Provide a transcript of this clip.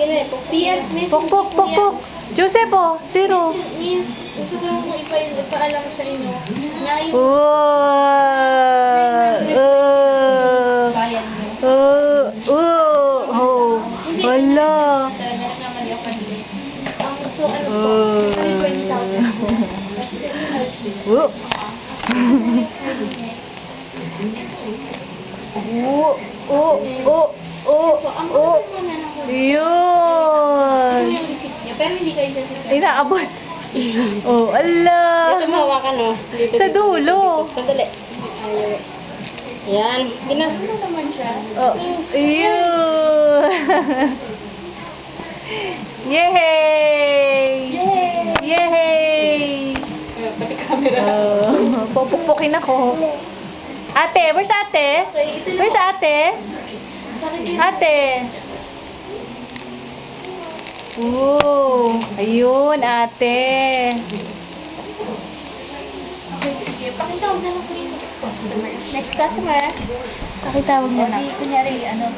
Sige na, PS, miss. Pok. Joseph, oh. Zero. Miss, gusto ko lang ipaalam sa inyo. Na yung bayan niyo. Wala. Talaga naman yung kanila. Ang gusto, ano po, 20,000 po. Yun. Yung receipt niya, pero hindi kayo dyan. Inaabot. Oh, ala. Dito mahawakan, oh. Dito, Sa dito, dulo. dito. Sandali. Ayan. Gina. Ano naman siya? Oh, yun. Yay! Yay! Pati camera. Pupukpukin ako. Ate, where's ate? Okay, ito na Where's po. ate? Ate. Oh, ayun, ate. Okay, sige. Pakitawag na lang po yung next customer. Next customer. Pakitawag mo na. Kunyari, ano,